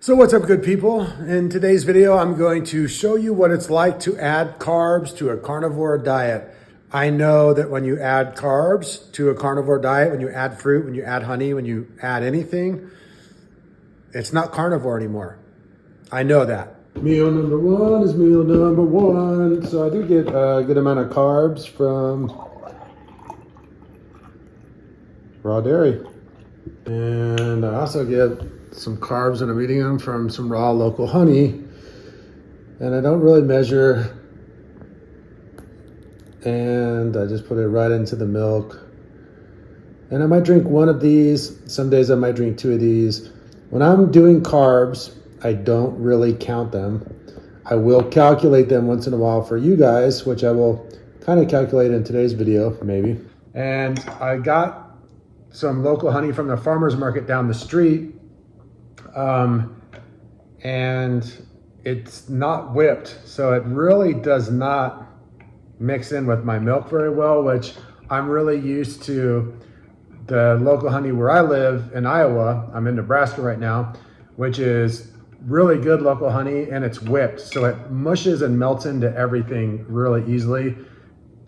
So what's up, good people? In today's video, I'm going to show you what it's like to add carbs to a carnivore diet. I know that when you add carbs to a carnivore diet, when you add fruit, when you add honey, when you add anything, it's not carnivore anymore. I know that. Meal number one is meal number one. So I do get a good amount of carbs from raw dairy. And I also get some carbs and I'm eating them from some raw local honey, and I don't really measure, and I just put it right into the milk. And I might drink one of these. Some days I might drink two of these. When I'm doing carbs, I don't really count them. I will calculate them once in a while for you guys, which I will kind of calculate in today's video maybe. And I got some local honey from the farmer's market down the street. And it's not whipped, so it really does not mix in with my milk very well, which I'm really used to the local honey where I live in Iowa. I'm in Nebraska right now, which is really good local honey, and it's whipped, so it mushes and melts into everything really easily,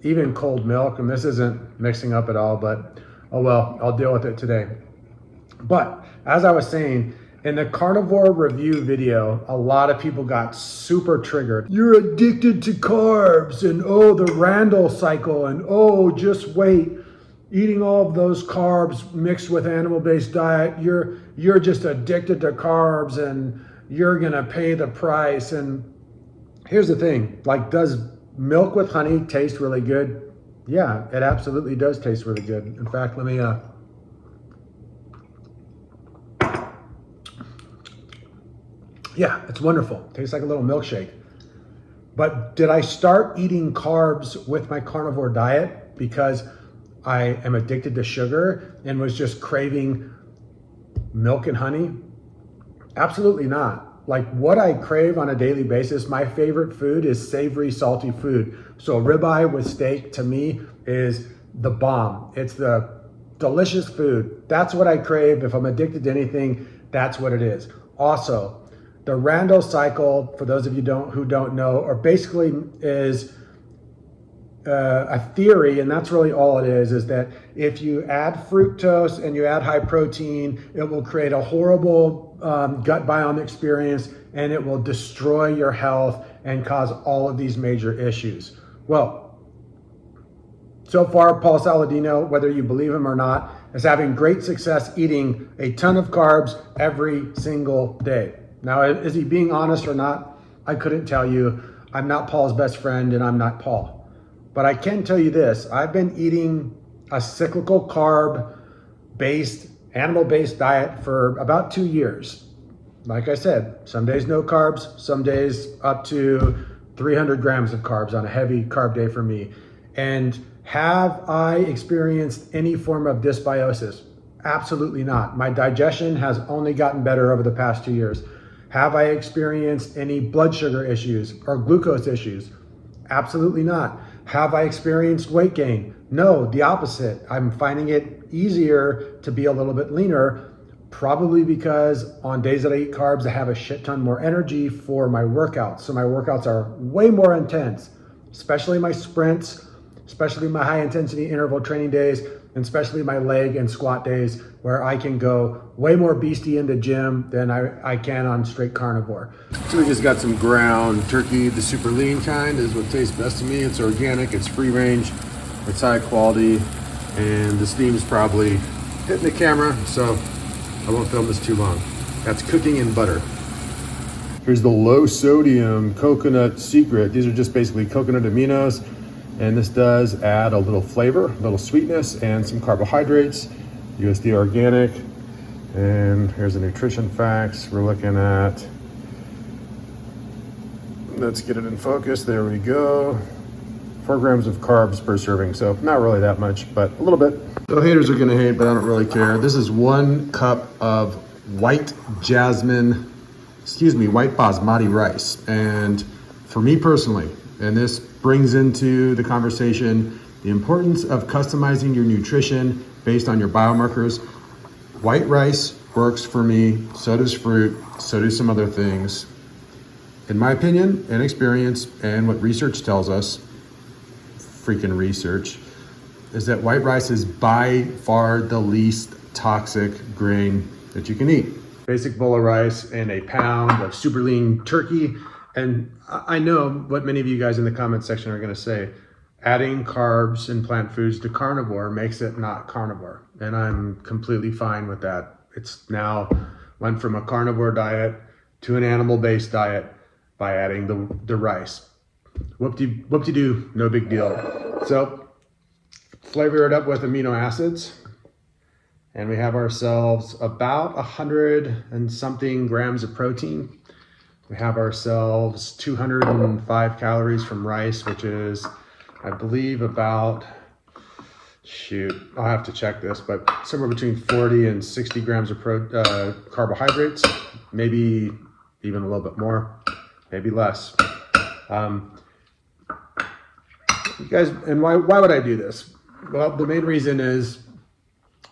even cold milk. And this isn't mixing up at all, but oh well, I'll deal with it today. But as I was saying, in the carnivore review video, a lot of people got super triggered. You're addicted to carbs, and oh, the Randall cycle, and oh, just wait. Eating all of those carbs mixed with animal-based diet, you're just addicted to carbs and you're gonna pay the price. And here's the thing, like, does milk with honey taste really good? Yeah, it absolutely does taste really good. In fact, let me, yeah, it's wonderful. Tastes like a little milkshake. But did I start eating carbs with my carnivore diet because I am addicted to sugar and was just craving milk and honey? Absolutely not. Like, what I crave on a daily basis, my favorite food is savory, salty food. So ribeye with steak to me is the bomb. It's the delicious food. That's what I crave. If I'm addicted to anything, that's what it is. Also, the Randall cycle, for those of you who don't know, or basically is a theory, and that's really all it is that if you add fructose and you add high protein, it will create a horrible gut biome experience, and it will destroy your health and cause all of these major issues. Well, so far, Paul Saladino, whether you believe him or not, is having great success eating a ton of carbs every single day. Now, is he being honest or not? I couldn't tell you. I'm not Paul's best friend, and I'm not Paul. But I can tell you this, I've been eating a cyclical carb-based, animal-based diet for about 2 years. Like I said, some days no carbs, some days up to 300 grams of carbs on a heavy carb day for me. And have I experienced any form of dysbiosis? Absolutely not. My digestion has only gotten better over the past 2 years. Have I experienced any blood sugar issues or glucose issues? Absolutely not. Have I experienced weight gain? No, the opposite. I'm finding it easier to be a little bit leaner, probably because on days that I eat carbs, I have a shit ton more energy for my workouts. So my workouts are way more intense, especially my sprints, especially my high intensity interval training days, and especially my leg and squat days, where I can go way more beastie in the gym than I can on straight carnivore. So we just got some ground turkey. The super lean kind is what tastes best to me. It's organic, it's free range, it's high quality, and the steam's probably hitting the camera, so I won't film this too long. That's cooking in butter. Here's the low sodium coconut secret. These are just basically coconut aminos. And this does add a little flavor, a little sweetness, and some carbohydrates. USDA organic. And here's the nutrition facts. We're looking at, let's get it in focus. There we go. 4 grams of carbs per serving. So not really that much, but a little bit. So haters are gonna hate, but I don't really care. This is 1 cup of white basmati rice. And for me personally, and this brings into the conversation the importance of customizing your nutrition based on your biomarkers. White rice works for me. So does fruit. So do some other things. In my opinion and experience and what research tells us, freaking research, is that white rice is by far the least toxic grain that you can eat. Basic bowl of rice and a pound of super lean turkey. And I know what many of you guys in the comment section are gonna say, adding carbs and plant foods to carnivore makes it not carnivore. And I'm completely fine with that. It's now went from a carnivore diet to an animal-based diet by adding the rice. Whoop-de-doo, no big deal. So flavor it up with amino acids. And we have ourselves about 100 and something grams of protein. We have ourselves 205 calories from rice, which is, I believe, about, I'll have to check this, but somewhere between 40 and 60 grams of carbohydrates, maybe even a little bit more, maybe less. You guys, and why would I do this? Well, the main reason is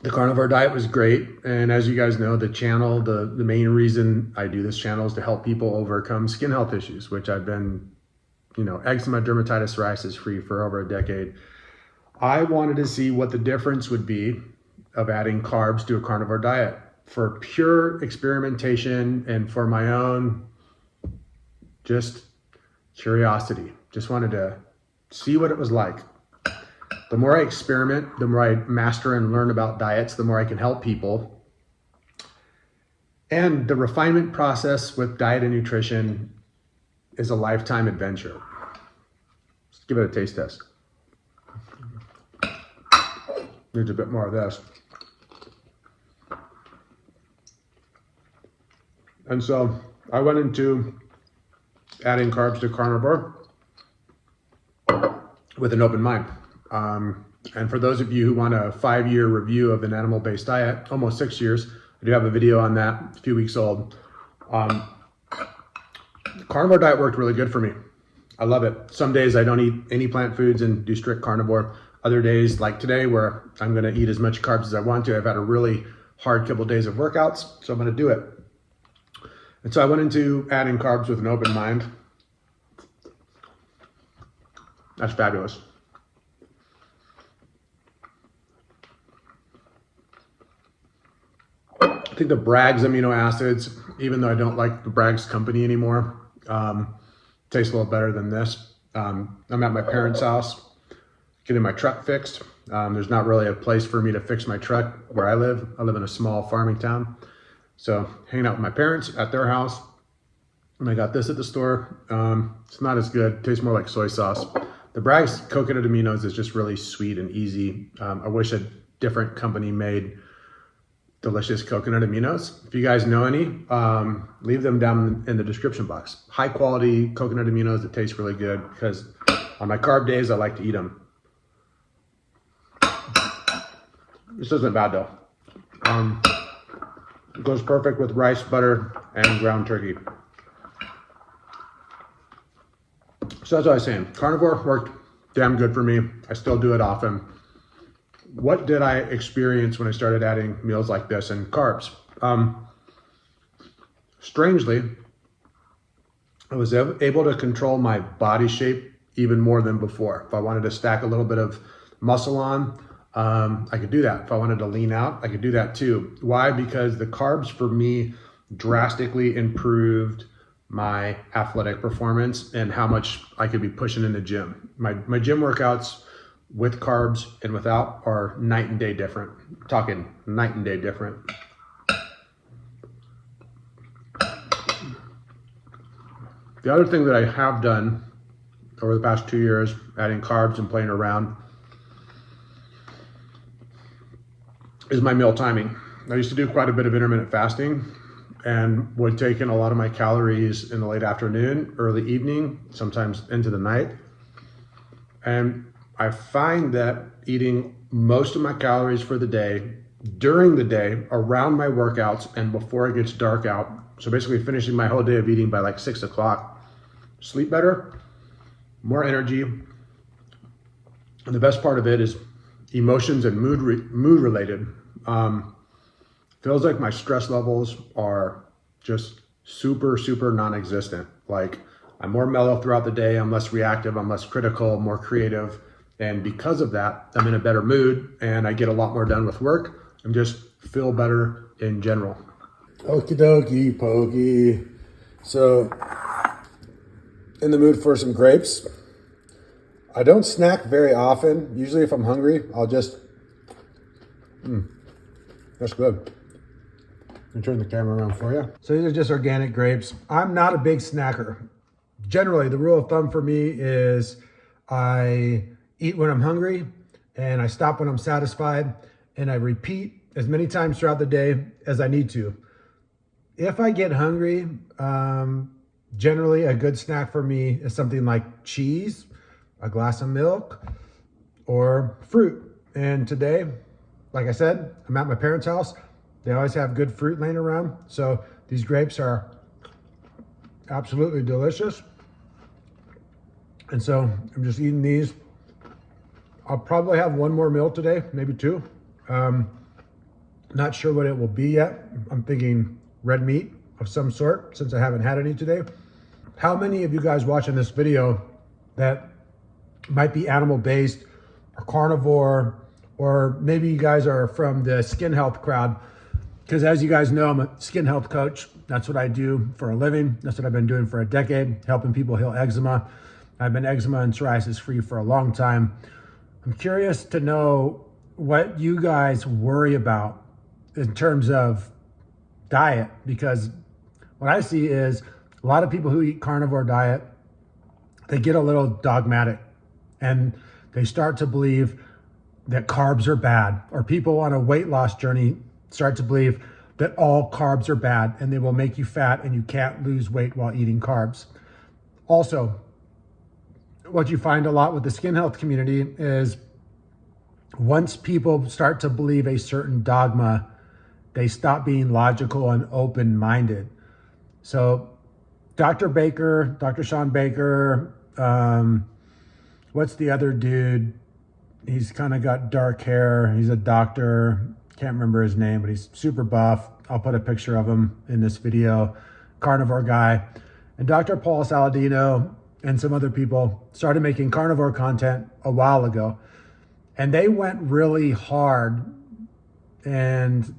the carnivore diet was great. And as you guys know, the channel, the main reason I do this channel is to help people overcome skin health issues, which I've been, eczema, dermatitis, psoriasis free for over a decade. I wanted to see what the difference would be of adding carbs to a carnivore diet for pure experimentation and for my own just curiosity. Just wanted to see what it was like. The more I experiment, the more I master and learn about diets, the more I can help people. And the refinement process with diet and nutrition is a lifetime adventure. Let's give it a taste test. Needs a bit more of this. And so I went into adding carbs to carnivore with an open mind. And for those of you who want a 5-year review of an animal-based diet, almost 6 years, I do have a video on that, a few weeks old. The carnivore diet worked really good for me. I love it. Some days I don't eat any plant foods and do strict carnivore. Other days, like today, where I'm gonna eat as much carbs as I want to. I've had a really hard couple days of workouts, so I'm gonna do it. And so I went into adding carbs with an open mind. That's fabulous. I think the Bragg's amino acids, even though I don't like the Bragg's company anymore, tastes a little better than this. I'm at my parents' house, getting my truck fixed. There's not really a place for me to fix my truck where I live. I live in a small farming town. So hanging out with my parents at their house. And I got this at the store. It's not as good. It tastes more like soy sauce. The Bragg's coconut aminos is just really sweet and easy. I wish a different company made delicious coconut aminos. If you guys know any, leave them down in the description box. High quality coconut aminos that taste really good, because on my carb days, I like to eat them. This isn't bad though. It goes perfect with rice, butter, and ground turkey. So that's what I was saying. Carnivore worked damn good for me. I still do it often. What did I experience when I started adding meals like this and carbs? Strangely, I was able to control my body shape even more than before. If I wanted to stack a little bit of muscle on, I could do that. If I wanted to lean out, I could do that too. Why? Because the carbs for me drastically improved my athletic performance and how much I could be pushing in the gym. My gym workouts with carbs and without are night and day different. I'm talking night and day different. The other thing that I have done over the past 2 years, adding carbs and playing around, is my meal timing. I used to do quite a bit of intermittent fasting and would take in a lot of my calories in the late afternoon, early evening, sometimes into the night. And I find that eating most of my calories for the day, during the day, around my workouts, and before it gets dark out, so basically finishing my whole day of eating by like 6 o'clock, sleep better, more energy. And the best part of it is emotions and mood related. Feels like my stress levels are just super, super non-existent. Like I'm more mellow throughout the day. I'm less reactive. I'm less critical, more creative. And because of that, I'm in a better mood and I get a lot more done with work and just feel better in general. Okie dokie pokey. So, in the mood for some grapes. I don't snack very often. Usually if I'm hungry, I'll just, that's good. Let me turn the camera around for you. So these are just organic grapes. I'm not a big snacker. Generally, the rule of thumb for me is I eat when I'm hungry and I stop when I'm satisfied and I repeat as many times throughout the day as I need to. If I get hungry, generally a good snack for me is something like cheese, a glass of milk, or fruit. And today, like I said, I'm at my parents' house. They always have good fruit laying around. So these grapes are absolutely delicious. And so I'm just eating these. I'll probably have one more meal today, maybe two. Not sure what it will be yet. I'm thinking red meat of some sort since I haven't had any today. How many of you guys watching this video that might be animal-based or carnivore, or maybe you guys are from the skin health crowd? Because as you guys know, I'm a skin health coach. That's what I do for a living. That's what I've been doing for a decade, helping people heal eczema. I've been eczema and psoriasis free for a long time. I'm curious to know what you guys worry about in terms of diet, because what I see is a lot of people who eat carnivore diet, they get a little dogmatic and they start to believe that carbs are bad, or people on a weight loss journey start to believe that all carbs are bad and they will make you fat and you can't lose weight while eating carbs. Also, what you find a lot with the skin health community is once people start to believe a certain dogma, they stop being logical and open-minded. So Dr. Baker, Dr. Sean Baker, what's the other dude? He's kind of got dark hair. He's a doctor. Can't remember his name, but he's super buff. I'll put a picture of him in this video. Carnivore guy. And Dr. Paul Saladino and some other people started making carnivore content a while ago. And they went really hard and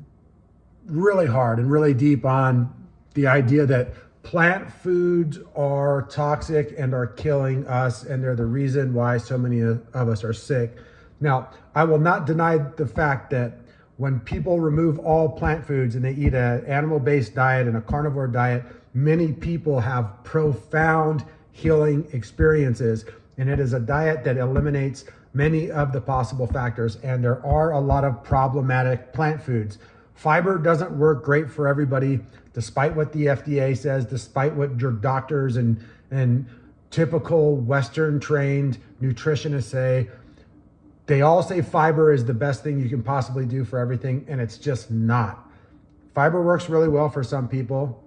really deep on the idea that plant foods are toxic and are killing us, and they're the reason why so many of us are sick. Now, I will not deny the fact that when people remove all plant foods and they eat an animal-based diet and a carnivore diet, many people have profound healing experiences. And it is a diet that eliminates many of the possible factors. And there are a lot of problematic plant foods. Fiber doesn't work great for everybody, despite what the FDA says, despite what your doctors and typical Western trained nutritionists say. They all say fiber is the best thing you can possibly do for everything, and it's just not. Fiber works really well for some people.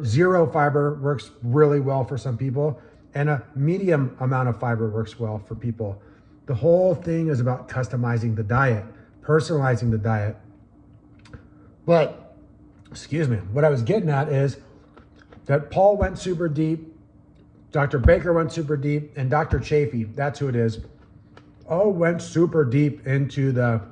Zero fiber works really well for some people, and a medium amount of fiber works well for people. The whole thing is about customizing the diet, personalizing the diet. But, what I was getting at is that Paul went super deep, Dr. Baker went super deep, and Dr. Chafee, that's who it is, all went super deep into the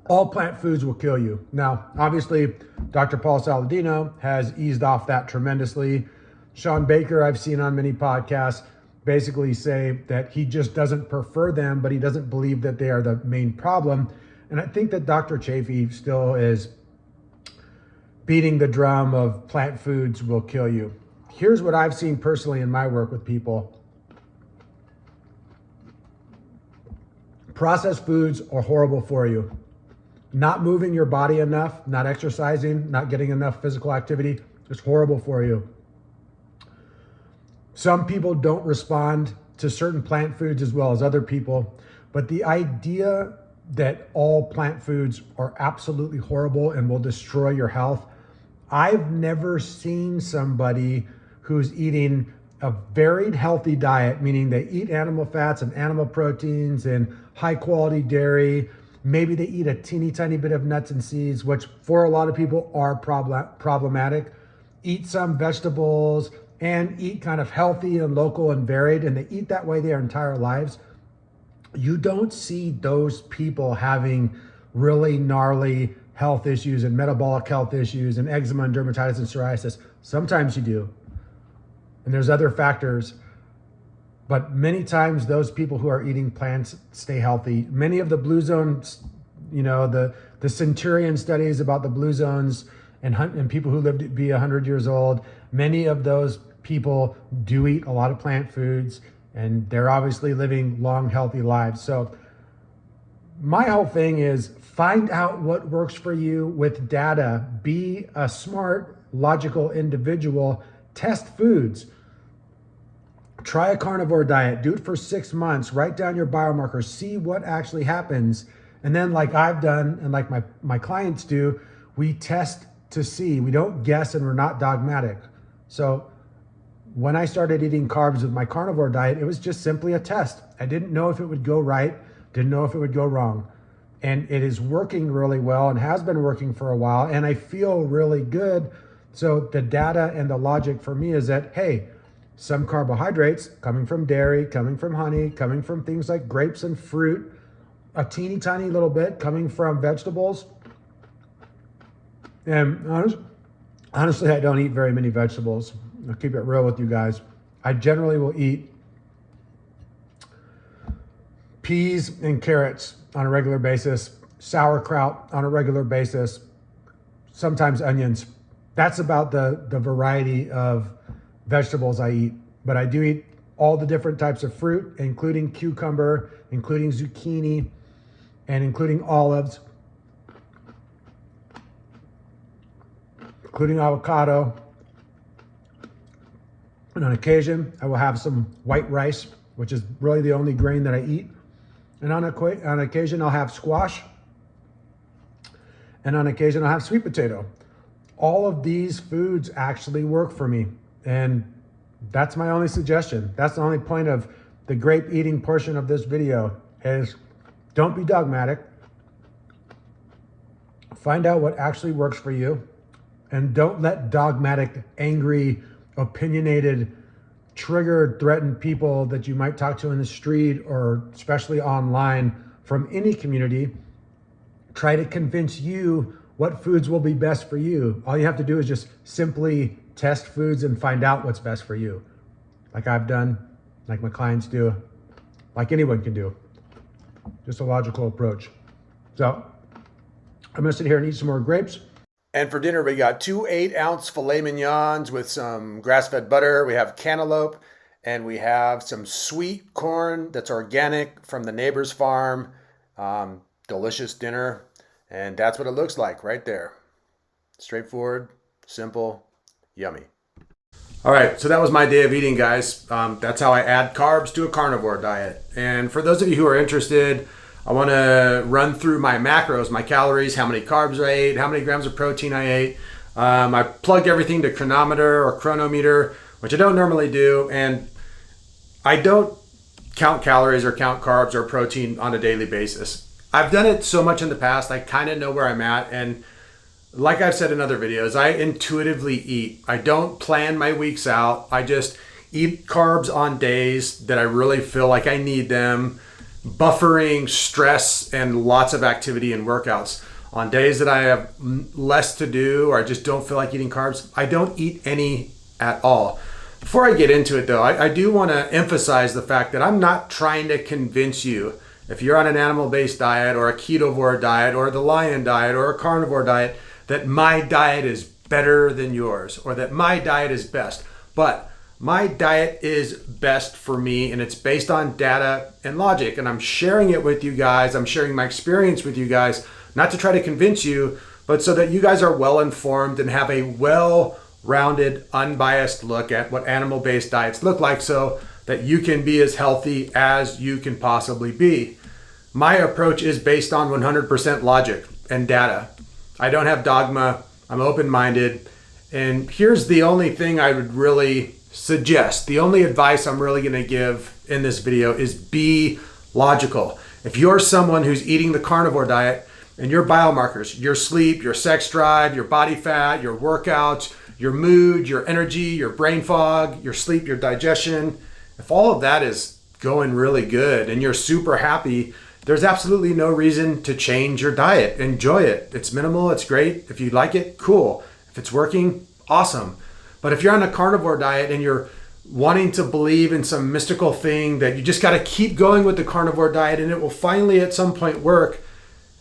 all plant foods will kill you. Now, obviously, Dr. Paul Saladino has eased off that tremendously. Sean Baker, I've seen on many podcasts, basically say that he just doesn't prefer them, but he doesn't believe that they are the main problem. And I think that Dr. Chafee still is beating the drum of plant foods will kill you. Here's what I've seen personally in my work with people. Processed foods are horrible for you. Not moving your body enough, not exercising, not getting enough physical activity is horrible for you. Some people don't respond to certain plant foods as well as other people, but the idea that all plant foods are absolutely horrible and will destroy your health, I've never seen somebody who's eating a varied healthy diet, meaning they eat animal fats and animal proteins and high quality dairy Maybe they eat a teeny tiny bit of nuts and seeds, which for a lot of people are problematic. Eat some vegetables and eat kind of healthy and local and varied, and they eat that way their entire lives. You don't see those people having really gnarly health issues and metabolic health issues and eczema and dermatitis and psoriasis. Sometimes you do. And there's other factors. But many times those people who are eating plants stay healthy. Many of the blue zones, you know, the Centurion studies about the blue zones and people who live to be 100 years old, many of those people do eat a lot of plant foods, and they're obviously living long, healthy lives. So my whole thing is find out what works for you with data. Be a smart, logical individual. Test foods. Try a carnivore diet. Do it for 6 months. Write down your biomarkers. See what actually happens. And then like I've done and like my clients do, we test to see. We don't guess and we're not dogmatic. So when I started eating carbs with my carnivore diet, it was just simply a test. I didn't know if it would go right, didn't know if it would go wrong. And it is working really well and has been working for a while. And I feel really good. So the data and the logic for me is that, hey, some carbohydrates coming from dairy, coming from honey, coming from things like grapes and fruit, a teeny tiny little bit coming from vegetables. And honestly, I don't eat very many vegetables. I'll keep it real with you guys. I generally will eat peas and carrots on a regular basis, sauerkraut on a regular basis, sometimes onions. That's about the variety of vegetables I eat. But I do eat all the different types of fruit, including cucumber, including zucchini, and including olives, including avocado. And on occasion, I will have some white rice, which is really the only grain that I eat. And on occasion, I'll have squash. And on occasion, I'll have sweet potato. All of these foods actually work for me. And that's my only suggestion. That's the only point of the grape eating portion of this video is don't be dogmatic. Find out what actually works for you. And don't let dogmatic, angry, opinionated, triggered, threatened people that you might talk to in the street or especially online from any community try to convince you what foods will be best for you. All you have to do is just simply test foods and find out what's best for you. Like I've done, like my clients do, like anyone can do. Just a logical approach. So I'm gonna sit here and eat some more grapes. And for dinner, we got 2 8-ounce filet mignons with some grass-fed butter. We have cantaloupe, and we have some sweet corn that's organic from the neighbor's farm. Delicious dinner, and that's what it looks like right there. Straightforward, simple, yummy. All right, so that was my day of eating, guys. That's how I add carbs to a carnivore diet. And for those of you who are interested, I want to run through my macros, my calories, how many carbs I ate, how many grams of protein I ate. I plugged everything to Chronometer or Chronometer, which I don't normally do. And I don't count calories or count carbs or protein on a daily basis. I've done it so much in the past, I kind of know where I'm at. And like I've said in other videos, I intuitively eat. I don't plan my weeks out. I just eat carbs on days that I really feel like I need them, buffering stress and lots of activity and workouts. On days that I have less to do or I just don't feel like eating carbs, I don't eat any at all. Before I get into it though, I do want to emphasize the fact that I'm not trying to convince you, if you're on an animal-based diet or a ketovore diet or the lion diet or a carnivore diet, that my diet is better than yours or that my diet is best. But my diet is best for me, and it's based on data and logic, and I'm sharing it with you guys. I'm sharing my experience with you guys, not to try to convince you, but so that you guys are well informed and have a well-rounded, unbiased look at what animal-based diets look like so that you can be as healthy as you can possibly be. My approach is based on 100% logic and data. I don't have dogma. I'm open-minded. And here's the only thing I would really suggest. The only advice I'm really going to give in this video is be logical. If you're someone who's eating the carnivore diet and your biomarkers, your sleep, your sex drive, your body fat, your workouts, your mood, your energy, your brain fog, your sleep, your digestion, if all of that is going really good and you're super happy, there's absolutely no reason to change your diet. Enjoy it. It's minimal. It's great. If you like it, cool. If it's working, awesome. But if you're on a carnivore diet and you're wanting to believe in some mystical thing that you just got to keep going with the carnivore diet and it will finally at some point work,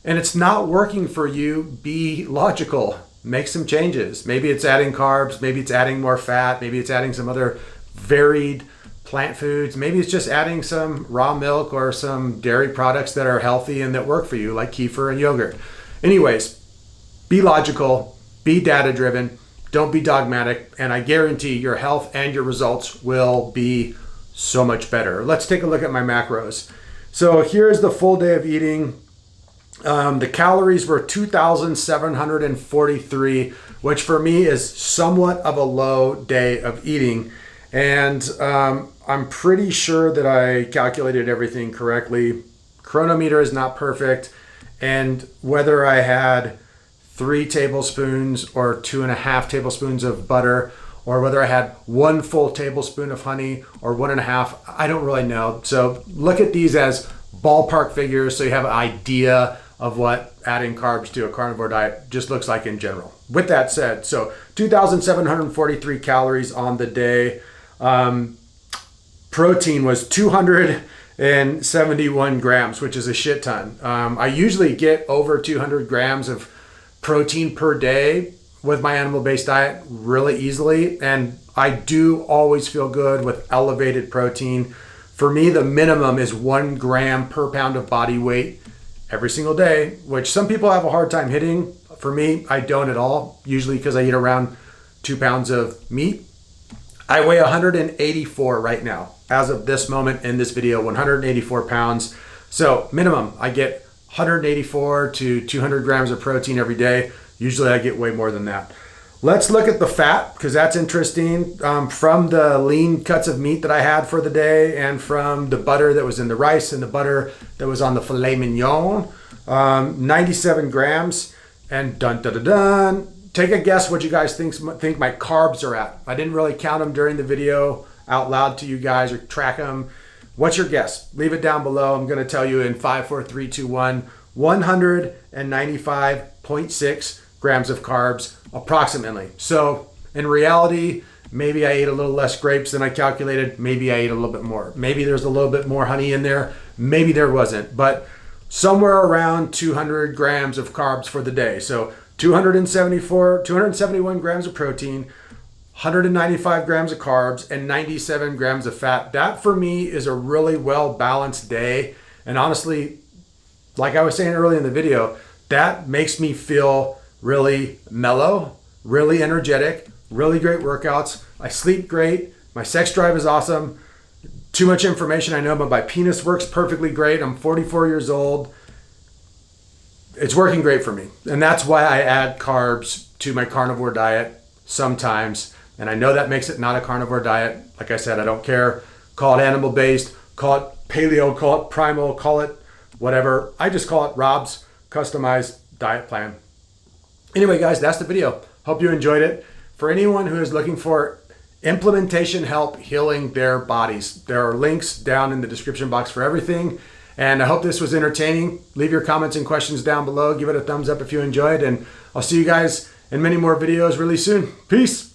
and it's not working for you, be logical. Make some changes. Maybe it's adding carbs. Maybe it's adding more fat. Maybe it's adding some other varied plant foods. Maybe it's just adding some raw milk or some dairy products that are healthy and that work for you, like kefir and yogurt. Anyways, be logical, be data driven, don't be dogmatic, and I guarantee your health and your results will be so much better. Let's take a look at my macros. So here's the full day of eating. The calories were 2,743, which for me is somewhat of a low day of eating. And I'm pretty sure that I calculated everything correctly. Chronometer is not perfect. And whether I had 3 tablespoons or 2.5 tablespoons of butter, or whether I had 1 full tablespoon of honey or 1.5, I don't really know. So look at these as ballpark figures so you have an idea of what adding carbs to a carnivore diet just looks like in general. With that said, so 2,743 calories on the day. Protein was 271 grams, which is a shit ton. I usually get over 200 grams of protein per day with my animal-based diet really easily. And I do always feel good with elevated protein. For me, the minimum is 1 gram per pound of body weight every single day, which some people have a hard time hitting. For me, I don't at all, usually because I eat around 2 pounds of meat. I weigh 184 right now. As of this moment in this video, 184 pounds. So minimum, I get 184 to 200 grams of protein every day. Usually I get way more than that. Let's look at the fat, because that's interesting. From the lean cuts of meat that I had for the day, and from the butter that was in the rice and the butter that was on the filet mignon, 97 grams. And dun dun dun dun. Take a guess what you guys think my carbs are at. I didn't really count them during the video out loud to you guys or track them. What's your guess? Leave it down below. I'm going to tell you in 5, 4, 3, 2, 1. 195.6 grams of carbs approximately. So in reality, maybe I ate a little less grapes than I calculated. Maybe I ate a little bit more. Maybe there's a little bit more honey in there. Maybe there wasn't, but somewhere around 200 grams of carbs for the day. So 271 grams of protein, 195 grams of carbs, and 97 grams of fat. That for me is a really well balanced day. And honestly, like I was saying earlier in the video, that makes me feel really mellow, really energetic, really great workouts. I sleep great. My sex drive is awesome. Too much information I know, but my penis works perfectly great. I'm 44 years old. It's working great for me. And that's why I add carbs to my carnivore diet sometimes. And I know that makes it not a carnivore diet. Like I said, I don't care. Call it animal-based, call it paleo, call it primal, call it whatever. I just call it Rob's customized diet plan. Anyway, guys, that's the video. Hope you enjoyed it. For anyone who is looking for implementation help healing their bodies, there are links down in the description box for everything. And I hope this was entertaining. Leave your comments and questions down below. Give it a thumbs up if you enjoyed. And I'll see you guys in many more videos really soon. Peace.